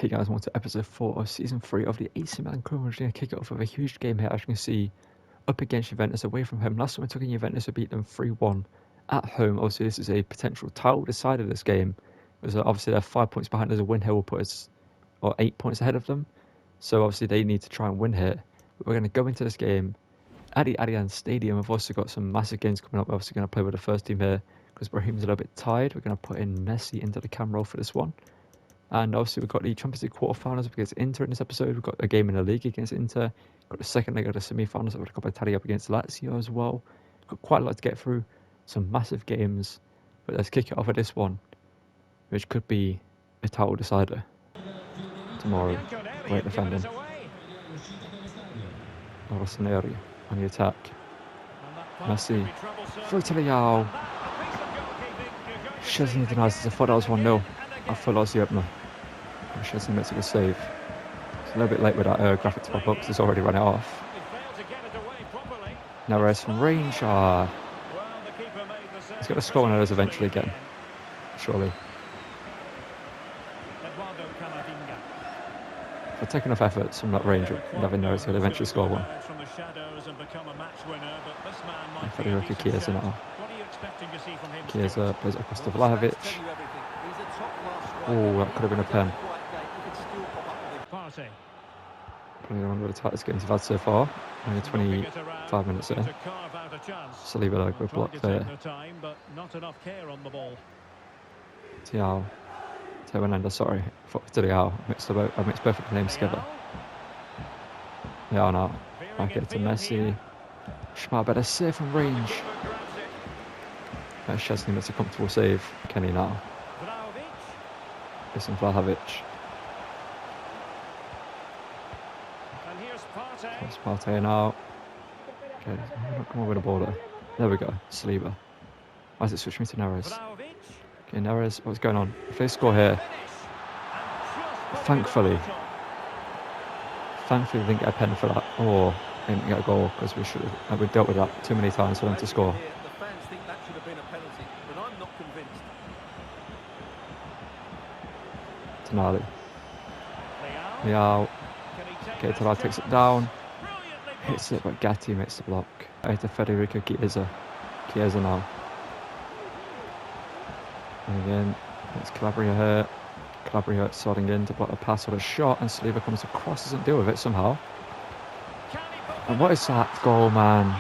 Hey guys, welcome to episode 4 of season 3 of the AC Milan crew. We're going to kick it off with a huge game here, as you can see, up against Juventus away from home. Last time we took in Juventus, we beat them 3-1 at home. Obviously, this is a potential title decider this game. Because obviously, they're 5 points behind us. A win here will put us 8 points ahead of them. So obviously, they need to try and win here. But we're going to go into this game at the Allianz Stadium. We've also got some massive games coming up. We're obviously going to play with the first team here because Brahim's a little bit tired. We're going to put in Messi into the cam role for this one. And obviously we've got the Champions League quarterfinals against Inter in this episode. We've got a game in the league against Inter. Got the second leg of the semi-finals. We've got a Coppa up against Lazio as well. Got quite a lot to get through. Some massive games. But let's kick it off with this one, which could be a title decider tomorrow. Great defending. Rossoneri on the attack. Messi. Through to Leao. Szczesny denies this. I thought that was 1-0. I thought that was the opener. Szczesny makes a good save. It's a little bit late with that graphic to pop up because it's already run it off. Neres from range. He's got to score on those eventually again. Surely. If I take enough efforts from that range, having Neres will eventually score one. And Federico Chiesa now. Chiesa plays it across to Vlahovic. Oh, that could have been a pen. Probably one of the tightest games we've had so far. Only 25 minutes there. Saliba, good block there. Thiago. Hernandez, sorry. I thought it was Thiago. I mixed both of the names together. Thiago now. Back it to Messi. Schmar better save from range. Szczesny makes a comfortable save. Kenny now. Listen, Vlahovic. That's Partey now. Okay, come over the ball there. There we go. Saliba. Why is it switching me to Neres? Okay, Neres, what's going on? If they score here, thankfully they didn't get a pen for that, or they didn't get a goal because we dealt with that too many times for them to score. Tonali. Leao. Okay, Tonali takes it down. Hits it, but Gatti makes the block. Right to Federico Chiesa. Chiesa now. And again, it's Calabria here. Calabria sorting in to block a pass or a shot, and Saliba comes across, doesn't deal with it somehow. And what is that goal, man?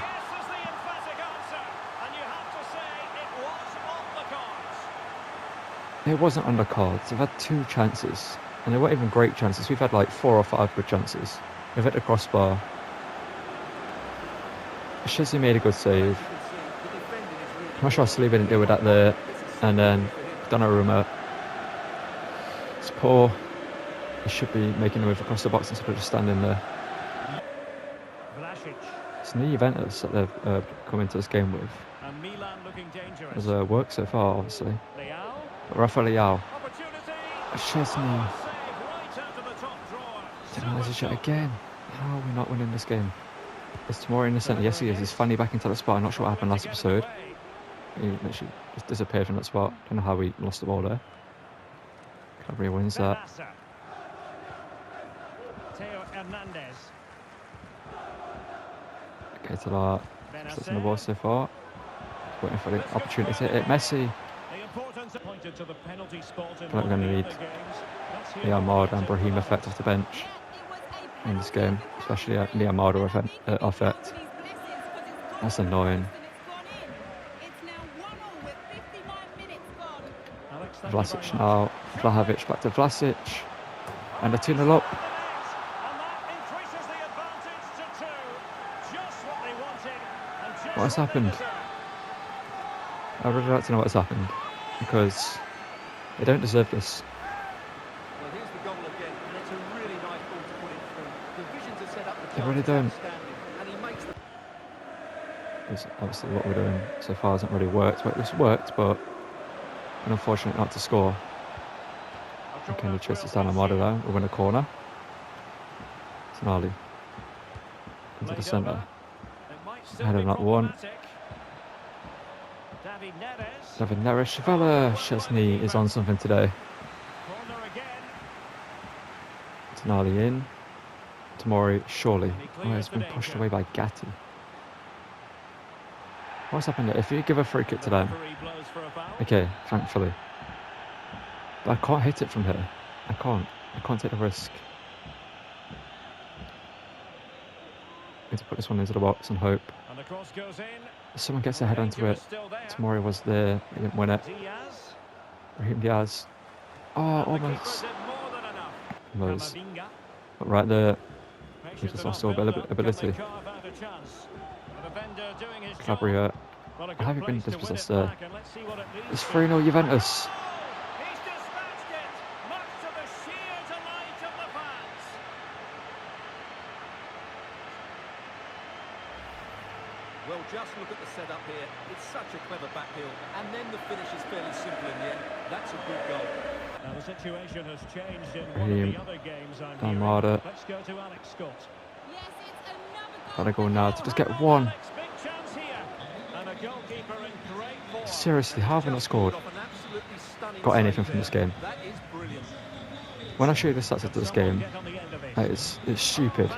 It wasn't on the cards. We've had 2 chances, and they weren't even great chances. We've had like 4 or 5 good chances. We've hit the crossbar. Szczesny made a good save. I'm not sure Saliba didn't deal with that there. And then Donnarumma. It's poor. He should be making a move across the box instead of just standing there. It's new Juventus that they've come into this game with. It's worked so far, obviously. But Rafael Leao. Szczesny. Denies a shot again. How are we not winning this game? Is Tomori in the centre? Yes, he is. He's finally back into that spot. I'm not sure what happened last episode. He literally just disappeared from that spot. Don't know how we lost the ball there. Calabria wins that. Okay, to that. That's on the ball so far. Waiting for the opportunity to hit it. Messi. I feel like we're going to need the Armada and Brahim effect off the bench in this game, especially the Armada effect. That's annoying. Vlasic now. Vlahovic back to Vlasic. And a 2-0 up. What has happened? I would really like to know what has happened, because they don't deserve this. They really don't. Because obviously what we're doing so far hasn't really worked. Well, it's worked, but we're unfortunate not to score. Okay, he chases down Armada though. We'll win a corner. Tonali into the centre. Head on that one. David Neres. Szczesny is on something today. Tonali in. Tomori, surely. Oh, it's been pushed away by Gatti. What's happened there? If you give a free kick to them. Okay, thankfully. But I can't hit it from here. I can't take the risk. I need to put this one into the box and hope. If someone gets a head onto it. Tomori was there. He didn't win it. Raheem Diaz. Oh, almost. Almost. But right there, he just lost all ability. Calabria. Have you been dispossessed there? It's 3-0 Juventus. Well, just look at the setup here. It's such a clever back heel, and then the finish is fairly simple in the end. That's a good goal. Now the situation has changed in one of the other games. Let's go to Alex Scott. Gotta go now to just get one. Seriously, how have we not scored? Got anything from this game? When I show you the stats of this game, it's stupid.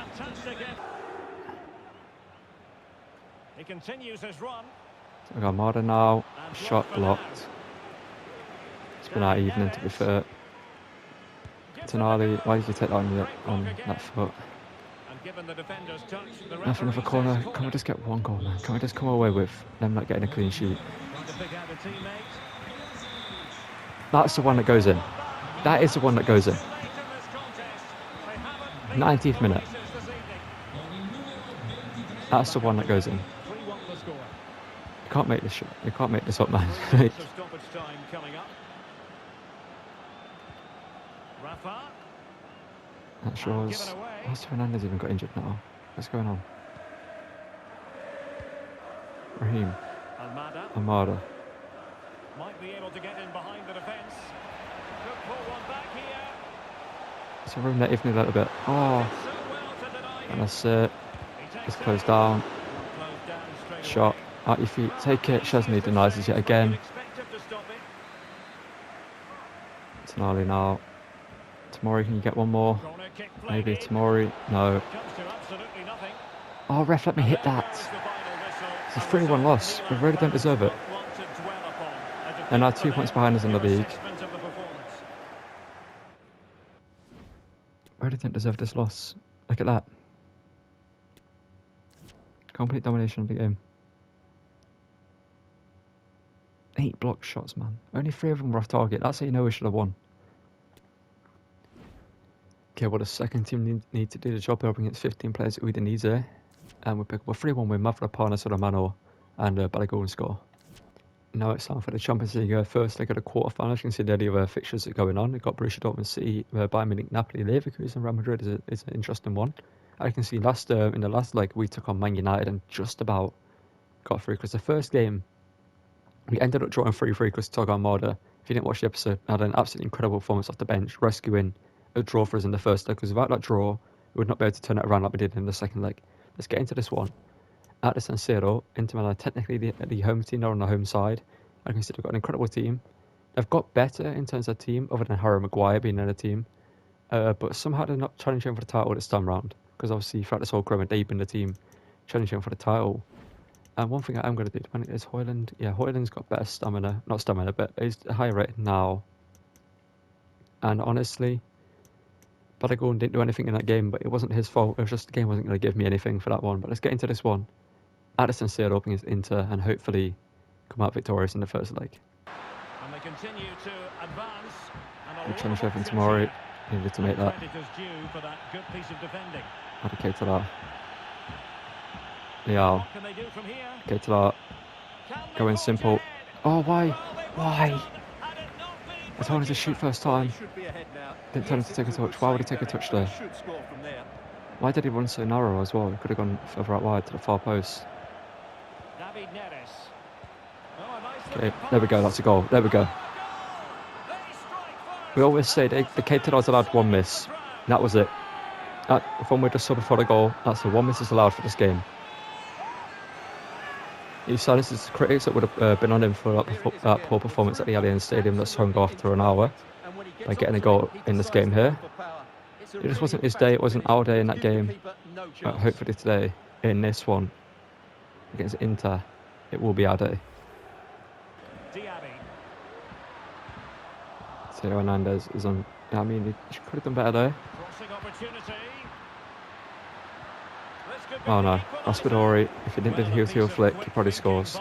He continues his run. So we got Marder now. Shot blocked. It's been out evening, to be fair. Tonali, why did you take that on that foot? Nothing of a corner. Can we just get one goal, man? Can we just come away with them not getting a clean sheet? That's the one that goes in. That is the one that goes in. 90th minute. That's the one that goes in. You can't make this. You can't make this up, man. That shows. What's Fernandez even got injured now? What's going on? Raheem. Almada. Might be able to get in behind the defence. Could pull one back here. It's a room that even a little bit. Oh. And that's it. It's closed down. Shot. At your feet. Take it. Chesney denies it yet again. Tonali now. Tomori, can you get one more? Maybe Tomori. No. Oh, ref, let me hit that. It's a 3-1 loss. We really don't deserve it. They're now 2 points behind us in the league. Really didn't deserve this loss. Look at that. Complete domination of the game. 8 block shots, man. Only 3 of them were off target. That's how you know we should have won. Okay, well, the second team need to do the job. They're up against 15 players at Udinese. And we pick up a 3-1 win. Mavropanos, Sodomano, and Balogun score. Now it's time for the Champions League first leg of the quarterfinals. You can see the other fixtures are going on. We've got Borussia Dortmund, City, Bayern Munich, Napoli, Leverkusen, Real Madrid is an interesting one. I can see in the last leg we took on Man United and just about got through, because the first game we ended up drawing 3-3 because Togo Almada, if you didn't watch the episode, had an absolutely incredible performance off the bench, rescuing a draw for us in the first leg, because without that draw we would not be able to turn it around like we did in the second leg. Let's get into this one. At the San Siro, Inter Milan technically the home team, they're on the home side. I can see they've got an incredible team. They've got better in terms of team, other than Harry Maguire being in the team. But somehow they're not challenging for the title this time round, because obviously throughout this whole career they've been the team challenging for the title. And one thing I'm going to do is Højlund. Yeah, Højlund's got better stamina, not stamina, but he's higher rated now. And honestly, Balogun didn't do anything in that game, but it wasn't his fault. It was just the game wasn't going to give me anything for that one. But let's get into this one. At the San Siro against Inter, and hopefully come out victorious in the first leg. And they continue to advance. Good challenge from Tomori. Needed to make that. Okay to that. Leal. Okay to that. Going simple. Oh, why? Why? I told him to shoot first time. Didn't tell him to take a touch. Why would he take a touch there? Why did he run so narrow as well? He could have gone further out wide to the far post. Okay, there we go. That's a goal. There we go. We always say the Keita's allowed one miss. That was it. If one were just saw before the goal, that's the one miss is allowed for this game. He silences the critics that would have been on him for that poor performance at the Allianz Stadium that's hung after an hour by getting a goal in this game here. It just wasn't his day, it wasn't our day in that game. But hopefully today, in this one, against Inter, it will be our day. Theo Hernandez is on. I mean, he could have done better there. Oh no, Raspadori, if he didn't do the heel flick, he probably scores.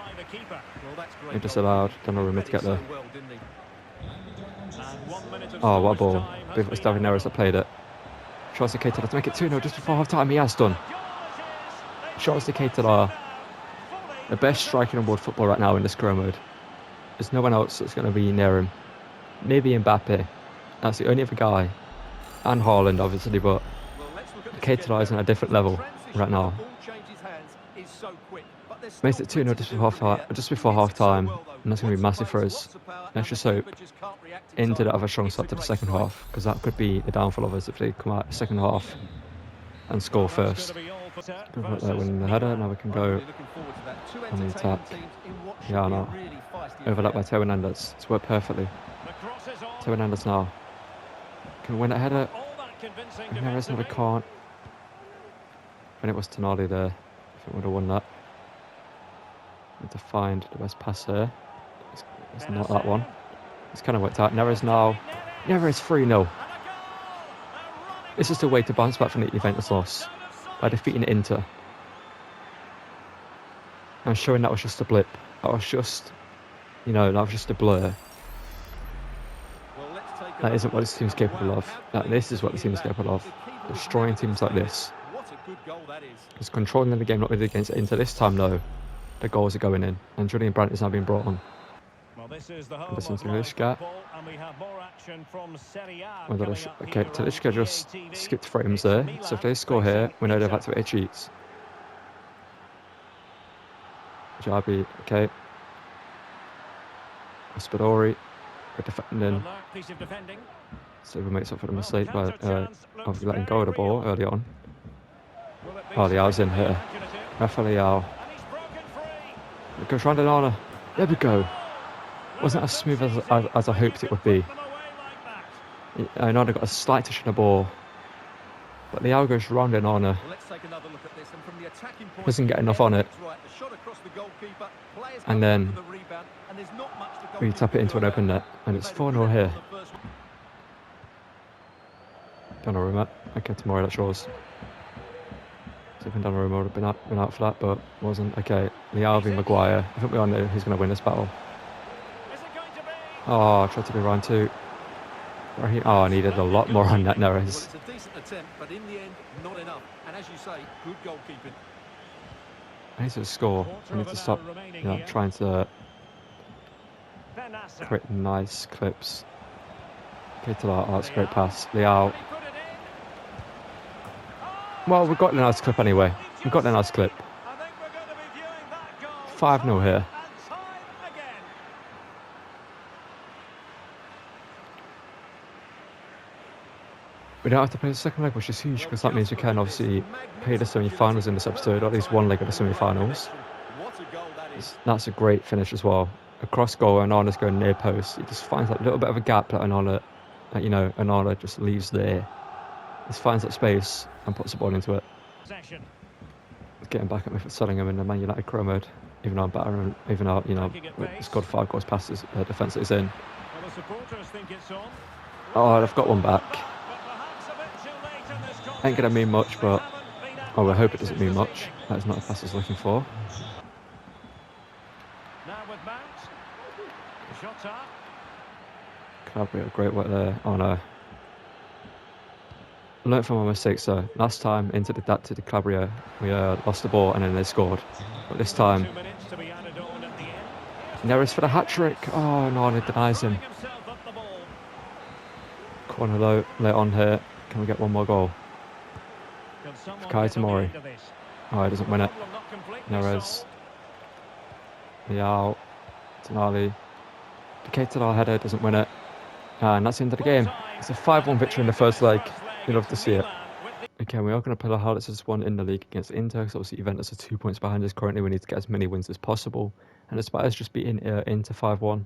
He just allowed Donnarumma to get there. Oh, what a ball. I believe it was David Neres that played it. Charles Keita to make it 2-0 just before half time. He has done. Charles Keita, the best striker in world football right now in this career mode. There's no one else that's going to be near him. Maybe Mbappe. That's the only other guy. And Haaland, obviously, but Keita is on a different level right now. Makes it 2-0 just before half time, and that's going to be massive for us. Let's just hope Inter don't have a strong start to the second half, because that could be the downfall of us if they come out the second half and score first. Right there, winning the header. Now we can go on the attack. Yeah, no. Overlap by Theo Hernandez. It's worked perfectly. Theo Hernandez now. Can we win that header? Neres never can't. When it was Tonali there, I think we would have won that. Need to find the best pass there. It's not that one. It's kind of worked out. Neres now. Neres 3-0. This is the way to bounce back from the Juventus loss. By defeating Inter. And showing that was just a blip. That was just, that was just a blur. That isn't what this team's capable of. This is what the team's capable of. Destroying teams like this. It's controlling the game, not really against Inter. This time, though, the goals are going in. And Julian Brandt is now being brought on. Listen to Talisca. Okay, Talisca just skipped frames there. So if they score here, we know they've activated cheats. Jabi, okay. Raspadori, good defending. Silva makes up for the mistake by of letting go of the ball early on. Oh, Leao's in here. Rafael Leao. It goes round and on. There we go. Wasn't as smooth as I hoped it would be. I know I got a slight touch on the ball, but Leao goes round and on. Doesn't get enough on it, and then we tap it into an open net, and it's 4-0 here. Donnarumma. Okay, tomorrow that's yours. I think Donnarumma would have been out for that, but wasn't. Okay, Leao v Maguire. I think we all know who's going to win this battle. Oh, I tried to do round two. Oh, I needed a lot more on that Neres. It's a decent attempt, but in the end, not enough. And as you say, good goalkeeping. I need to score. I need to stop, trying to create nice clips. Okay, to that. Oh, that's a great pass. Leao. Well, we've got a nice clip anyway. We've got a nice clip. 5-0 here. We don't have to play the second leg, which is huge, because that means we can obviously play the semi-finals in this episode, or at least one leg of the semi-finals. That's a great finish as well. A cross goal, Onana's going near post. He just finds that little bit of a gap that Onana just leaves there. Just finds that space and puts the ball into it. Getting back at me for selling him in the Man United career mode, even though I'm better, even though, we scored 5 goals past his defence that he's in. Oh, I've got one back. Ain't going to mean much, but I hope it doesn't mean much. That's not a pass I was looking for. Calabria, great work there. Oh no. Learned from my mistakes though. Last time into the Calabria, we lost the ball and then they scored. But this time, Neres for the hat-trick. Oh no, and it denies him. Corner low, late on here. Can we get one more goal? Kai Tomori. Oh, he doesn't win it. Neres. Leao. Tonali. The Keita header doesn't win it. And that's the end of the game. It's a 5-1 victory in the first leg. You'd love to see it. Okay, we are going to play the hardest as one in the league against Inter, because obviously Juventus are 2 points behind us currently. We need to get as many wins as possible. And despite us just beating Inter 5-1,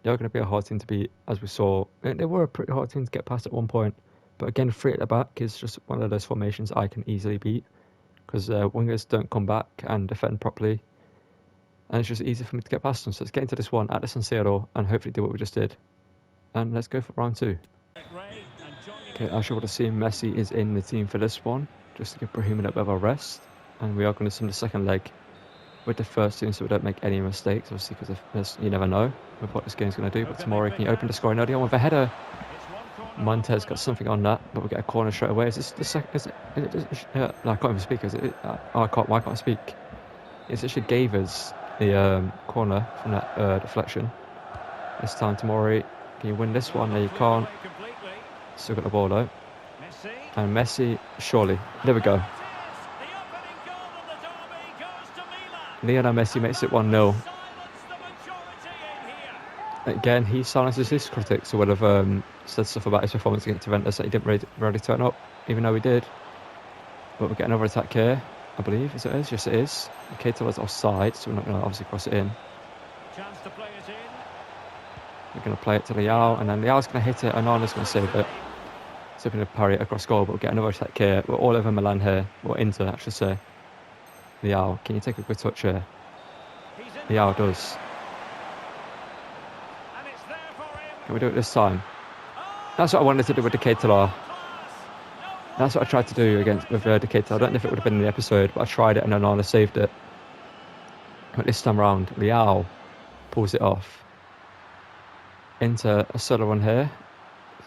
they are going to be a hard team to beat, as we saw. They were a pretty hard team to get past at one point. But again, 3 at the back is just one of those formations I can easily beat because wingers don't come back and defend properly. And it's just easy for me to get past them. So let's get into this one at the San Siro and hopefully do what we just did. And let's go for round 2. Okay, as you would have seen, Messi is in the team for this one, just to give Brahim a little bit of a rest. And we are going to sim the second leg with the first team so we don't make any mistakes, obviously, because you never know with what this game's going to do. But tomorrow, can you open the scoring early on with a header? Montez got something on that, but we get a corner straight away. Is this the second? No, I can't even speak. Is it? Why can't I speak? It actually gave us the corner from that deflection. This time, Tomori, can you win this one? No, you can't. Still got the ball though. And Messi, surely. There we go. Lionel Messi makes it 1-0. Again, he silences his critics who would have said stuff about his performance against Juventus that he didn't really turn up, even though he did. But we get another attack here, I believe. Is it is? Yes, it is. Keita was offside, so we're not going to obviously cross it in. We're going to play it to Leao, and then Leao's going to hit it, and Onana's going to save it. So we're going to parry it across goal, but we'll get another attack here. We're all over Milan here. We're Inter, I should say. Leao, can you take a good touch here? Leao does. Can we do it this time? That's what I wanted to do with the Keita. That's what I tried to do with the Keita. I don't know if it would have been in the episode, but I tried it and Onana saved it. But this time round, Leao pulls it off. Into a solo one here.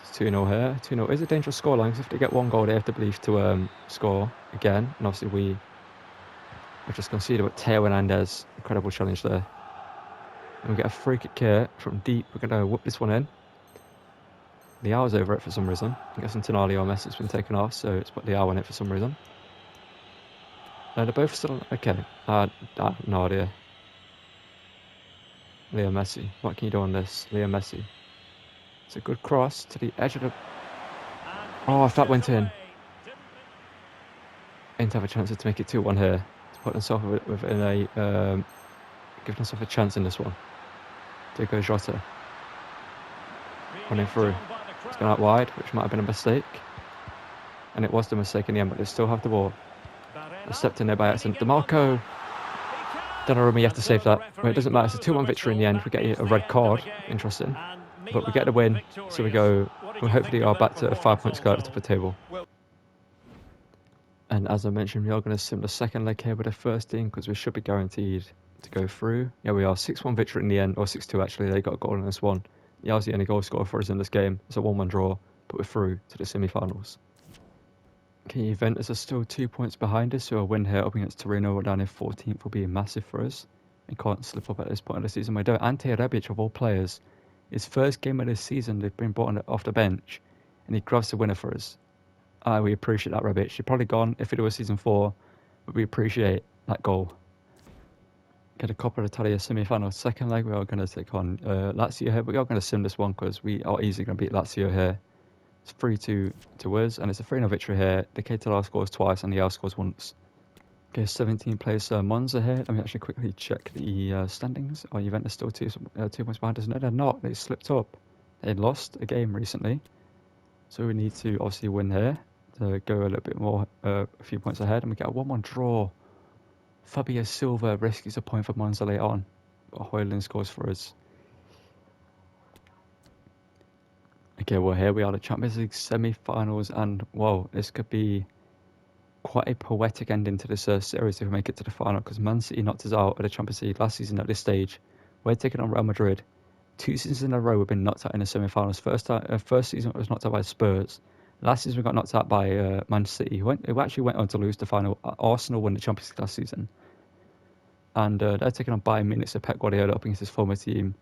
It's 2-0 here. 2-0 is a dangerous scoreline because if they get 1 goal, they have to believe to score again. And obviously we just conceded with Teo Hernandez. Incredible challenge there. And we get a free kick here from deep. We're going to whip this one in. Leao's over it for some reason. I guess Tonali or Messi's been taken off, so it's put Leao in it for some reason. They're both still... Okay. I have no idea. Leo Messi. What can you do on this? Leo Messi. It's a good cross to the edge of the... Oh, if that went in. Ain't have a chance to make it 2-1 here. To put himself within a... giving himself a chance in this one. Diego Jota. Running through. It's gone out wide, which might have been a mistake. And it was the mistake in the end, but they still have the ball. They stepped in there by accident. DeMarco. Donnarumma, you have to save that. Well, it doesn't matter. It's a 2-1 victory in the end. We get a red card. Interesting. But we get the win. So we go... We hopefully are back to a 5 points go at the top of the table. And as I mentioned, we are going to sim the second leg here with the first team because we should be guaranteed to go through. Yeah, we are. 6-1 victory in the end. Or 6-2 actually. They got a goal in this one. Yao's the only goal scorer for us in this game. It's a 1-1 draw, but we're through to the semi-finals. Okay, Juventus are still 2 points behind us, so a win here up against Torino down in 14th will be massive for us. We can't slip up at this point of the season. We don't. Ante Rebic, of all players, his first game of this season, they've been brought off the bench, and he grabs the winner for us. We appreciate that, Rebic. He's probably gone if it was season 4, but we appreciate that goal. Get a Coppa Italia semi-final. Second leg, we are going to take on Lazio here. But we are going to sim this one because we are easily going to beat Lazio here. It's 3-2 to us, and it's a 3-0 victory here. The Keita scores twice, and the Yao scores once. Okay, 17 plays Monza here. Let me actually quickly check the standings. Oh, Juventus still 2 points behind us. No, they're not. They slipped up. They lost a game recently. So we need to obviously win here to go a little bit more, a few points ahead. And we get a 1-1 draw. Fabio Silva rescues a point for Monza later on, but Højlund scores for us. Okay, well here we are, the Champions League semi-finals, and whoa, this could be quite a poetic ending to this series if we make it to the final, because Man City knocked us out of the Champions League last season at this stage. We're taking on Real Madrid. 2 seasons in a row we've been knocked out in the semi-finals. First season it was knocked out by Spurs. Last season we got knocked out by Man City, who actually went on to lose the final. Arsenal won the Champions League last season. And they're taking on Bayern Munich, so Pep Guardiola up against his former team.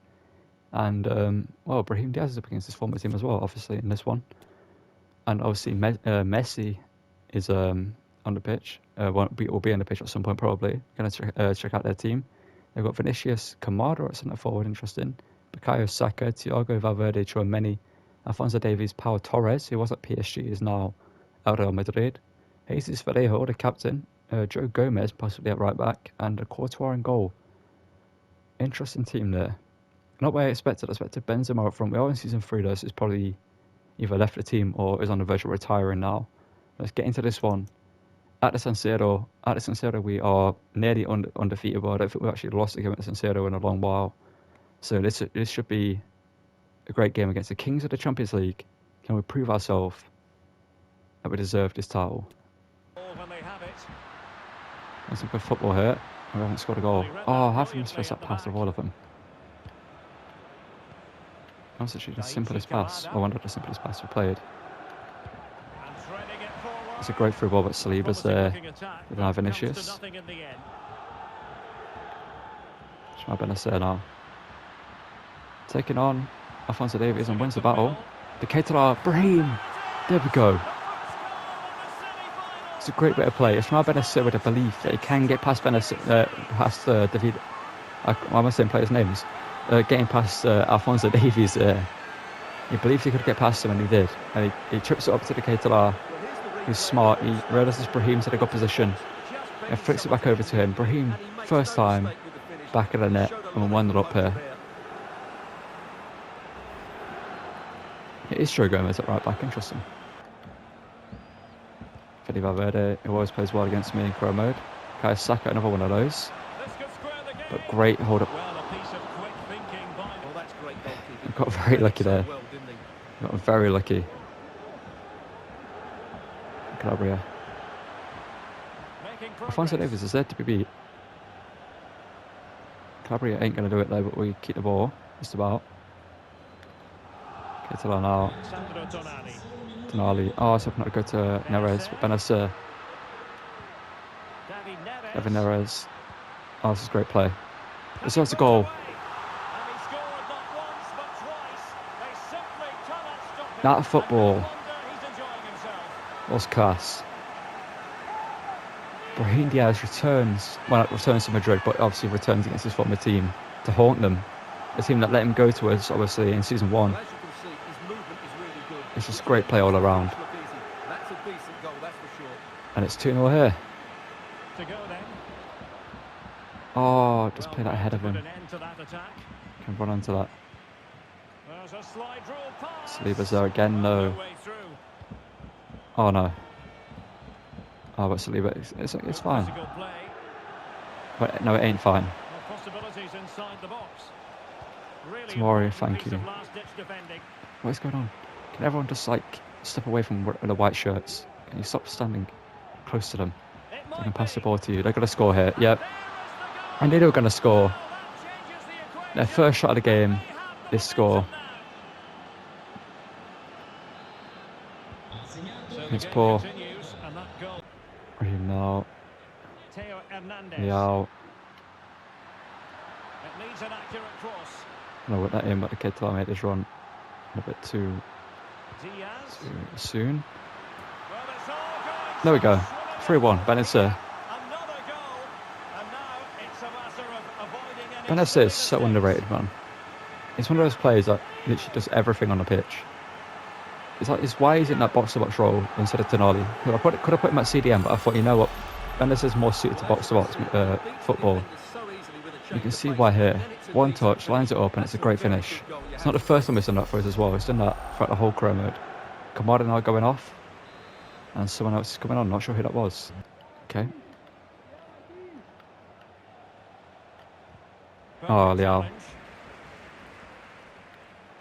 And, well, Brahim Diaz is up against his former team as well, obviously, in this one. And obviously Messi is on the pitch. Will be on the pitch at some point, probably. Going to check out their team. They've got Vinicius, Kamada at centre forward, interesting. Bukayo Saka, Thiago Valverde, Tchouaméni, Alphonso Davies, Pau Torres, who was at PSG, is now at Real Madrid. Jesus Vallejo, the captain. Joe Gomez, possibly at right back. And a Courtois in goal. Interesting team there. Not what I expected. I expected Benzema up front. We are in season 3 though, so it's probably either left the team or is on the verge of retiring now. Let's get into this one. At the San Siro, we are nearly undefeated, but I don't think we've actually lost a game at the San Siro in a long while. So this should be a great game against the Kings of the Champions League. Can we prove ourselves that we deserve this title? There's some good football here. We haven't scored a goal. Oh, how have we misplaced that pass of all of them? That was actually the simplest pass, or one of the simplest passes we played. It's a great through ball, but Saliba's there with our Vinicius. Shema Benacer now. Taking on Alphonso Davies and wins the battle. The Keita, Brahim! There we go. It's a great bit of play. It's Shema Benacer with a belief that he can get past David. Why am I saying players' names? Getting past Alphonso Davies. He believed he could get past him, and he did. And he trips it up to the Keita. He's smart. He realises Brahim's in a good position and flicks it back over to him. Brahim, first time, back of the net, and we're 1-0 up here. It is Joe Gomez at right back, interesting. Fede Valverde, who always plays well against me in Pro mode. Kai Saka, another one of those. But great hold up. We got very lucky there. We got very lucky. Calabria. Alphonso Davies is there to be beat. Calabria ain't going to do it though, but we keep the ball. Just about. Keita now. Tonali. Oh, I was hoping not to go to Neres, but Benacer. Evan Neres. Oh, this is a great play. Deserves a goal. That football was class. Brahim Diaz returns to Madrid, but obviously returns against his former team to haunt them. A team that let him go to us, obviously, in season 1. It's just a great play all around. And it's 2-0 here. Oh, just play that ahead of him. Can run onto that. Saliba's there again, no. Oh no. Oh, but Saliba, it's fine. But no, it ain't fine. Tomori, thank you. What is going on? Can everyone just like step away from the white shirts? Can you stop standing close to them? They can pass the ball to you. They're going to score here. Yep. I knew they were going to score. Their first shot of the game, this score. It's poor. Raheem now. Leao. No, that in, but the Keita made this run a bit too soon. There we go. 3-1. Benacer. Benacer is so underrated, man. He's one of those players that literally does everything on the pitch. It's why he's in that box-to-box role instead of Tonali. Could have put him at CDM, but I thought, you know what, Benacer's more suited to box-to-box football. You can see why here. One touch, lines it up, and it's a great finish. It's not the first time he's done that for us as well. He's done that throughout the whole Pro mode. Kamada now going off, and someone else is coming on. Not sure who that was. Okay. Oh, Leao.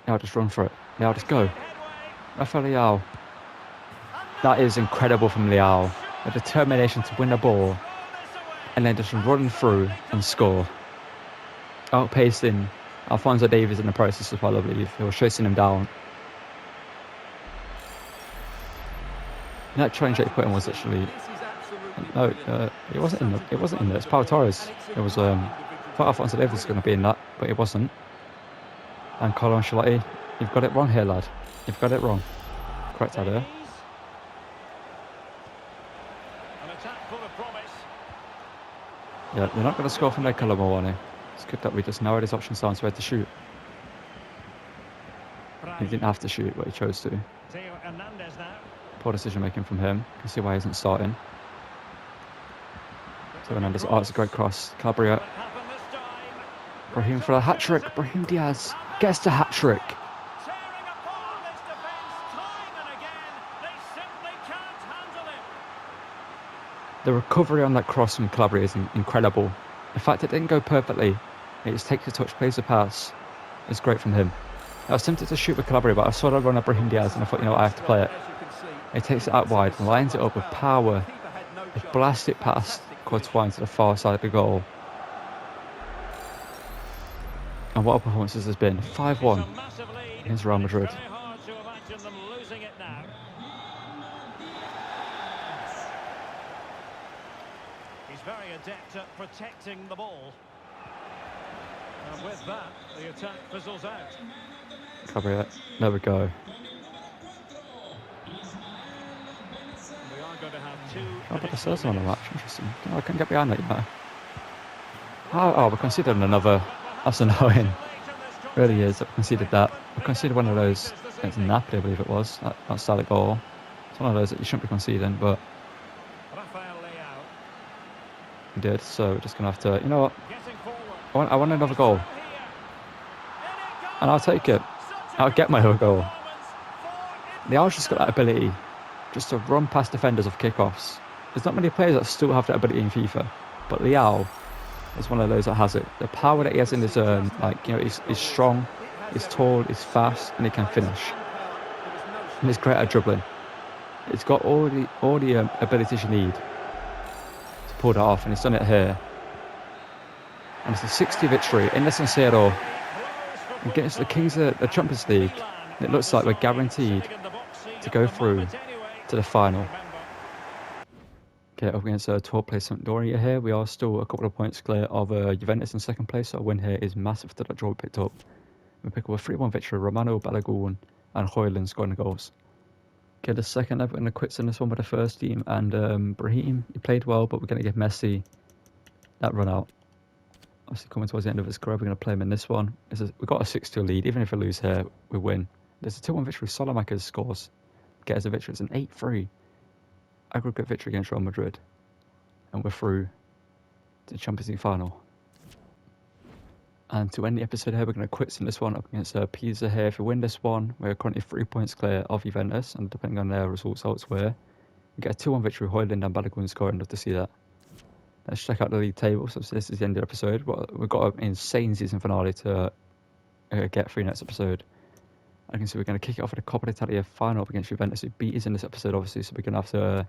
Leao, just run for it. Leao, just go. Rafael Leao. That is incredible from Leao. The determination to win the ball and then just run through and score. Outpacing Alphonso Davies in the process as well, I believe. He was chasing him down. That challenge that he put in was actually... No, it wasn't in there. It wasn't in there. It's Pau Torres. It was... I thought Alphonso Davies was going to be in that, but it wasn't. And Carlo Ancelotti, you've got it wrong here, lad. You've got it wrong. Correct idea. Yeah, they're not going to score from their colour, Moani. It's good that we just narrowed his options down to where to shoot. He didn't have to shoot, but he chose to. Poor decision making from him. You can see why he isn't starting. So Hernandez, oh, it's a great cross. Calabria. Brahim for a hat-trick. Brahim Diaz gets the hat-trick. The recovery on that cross from Calabria is incredible. The fact it didn't go perfectly, it just takes a touch, plays a pass. It's great from him. I was tempted to shoot with Calabria, but I saw that run at Brahim Diaz and I thought, you know what, I have to play it. He takes it out wide and lines it up with power. A blasted pass Courtois into the far side of the goal. And what a performance this has been. 5-1 against Real Madrid. He's very adept at protecting the ball. And with that, the attack fizzles out. Calabria, there we go. We are going to have two. How about the first one on the match? Interesting. I couldn't get behind that, you know. Oh, we're considering another. That's annoying. Really is. I've conceded that. I conceded one of those against Napoli, I believe it was. That style goal. It's one of those that you shouldn't be conceding, but we did. So we're just going to have to, you know what? I want another goal. And I'll take it. I'll get my other goal. Leao's just got that ability just to run past defenders off kickoffs. There's not many players that still have that ability in FIFA, but Leao is one of those that has it. The power that he has in his like, you know, he's strong, he's tall, he's fast, and he can finish. And he's great at dribbling. He's got all the abilities you need to pull that off, and he's done it here. And it's a 60 victory in the San Siro against the Kings of the Champions League. And it looks like we're guaranteed to go through to the final. Okay, up against 12th place Sampdoria here. We are still a couple of points clear of Juventus in second place, so a win here is massive to that draw we picked up. We pick up a 3-1 victory. Romano, Balogun and Højlund scoring the goals. Okay, the second leg, we're going to quit in this one with the first team. And Brahim, he played well, but we're going to give Messi that run out. Obviously, coming towards the end of his career, we're going to play him in this one. We've got a 6-2 lead. Even if we lose here, we win. There's a 2-1 victory. Salamanca's scores. Get us a victory. It's an 8-3 aggregate victory against Real Madrid. And we're through to the Champions League final. And to end the episode here, we're going to quit in this one up against Pisa here. If we win this one, we're currently 3 points clear of Juventus. And depending on their results elsewhere, we get a 2-1 victory. Højlund and Balogun scoring. Love to see that. Let's check out the league table. So this is the end of the episode. We've got an insane season finale to get through next episode. I can see we're going to kick it off at the Coppa d'Italia final up against Juventus, who beat us in this episode, obviously. So we're going to have to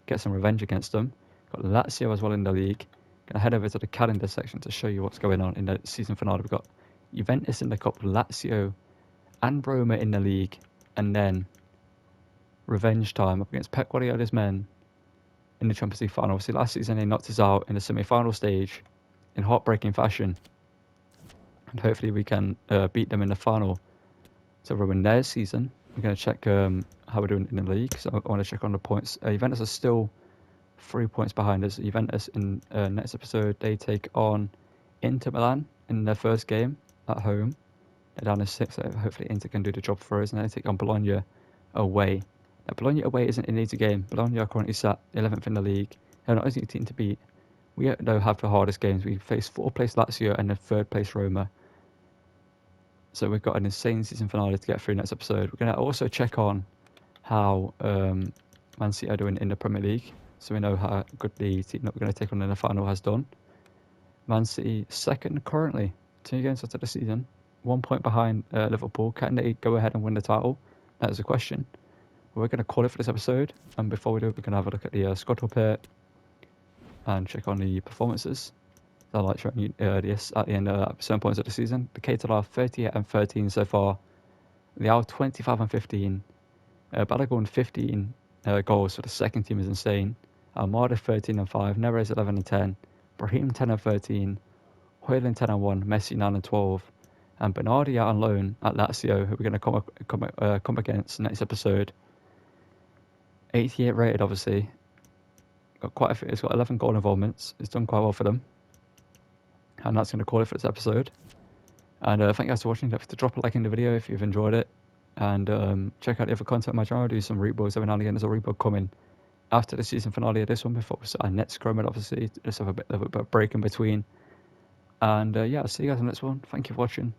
get some revenge against them. Got Lazio as well in the league. Going to head over to the calendar section to show you what's going on in the season finale. We've got Juventus in the Cup, Lazio and Roma in the league. And then revenge time up against Pep Guardiola's men in the Champions League final. Obviously, last season they knocked us out in the semi-final stage in heartbreaking fashion. And hopefully we can beat them in the final to ruin their season. We're going to check how we're doing in the league. So I want to check on the points. Juventus are still 3 points behind us. Juventus in next episode, they take on Inter Milan in their first game at home. They're down to 6. So hopefully Inter can do the job for us. And then they take on Bologna away. Now, Bologna away isn't an easy game. Bologna are currently sat 11th in the league. They're not an easy team to beat. We though have the hardest games. We face 4th place Lazio and then 3rd place Roma. So we've got an insane season finale to get through next episode. We're going to also check on how Man City are doing in the Premier League. So we know how good the team that we're going to take on in the final has done. Man City second currently. 2 games after the season. 1 point behind Liverpool. Can they go ahead and win the title? That is a question. We're going to call it for this episode. And before we do it, we're going to have a look at the squad up here. And check on the performances. I like showing you this at the end of certain points of the season. The Cater are 38 and 13 so far. They are 25 and 15. Balogun 15 goals for the second team is insane. Almada 13 and 5. Neres 11 and 10. Brahim 10 and 13. Højlund 10 and 1. Messi 9 and 12. And Bernardi out on loan at Lazio, who we're going to come against next episode. 88 rated, obviously. Got quite a few. It's got 11 goal involvements. It's done quite well for them. And that's going to call it for this episode. And thank you guys for watching. Don't forget to drop a like in the video if you've enjoyed it. And check out the other content on my channel. I do some rebuilds every now and again. There's a rebuild coming after the season finale of this one, before we start our next scrum, obviously. Just have a bit of a break in between. And yeah, I'll see you guys in the next one. Thank you for watching.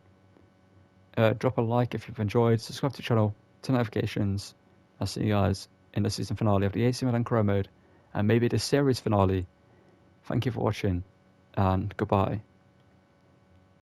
Drop a like if you've enjoyed. Subscribe to the channel. Turn notifications. I'll see you guys in the season finale of the AC Milan Career Mode and maybe the series finale. Thank you for watching, and goodbye.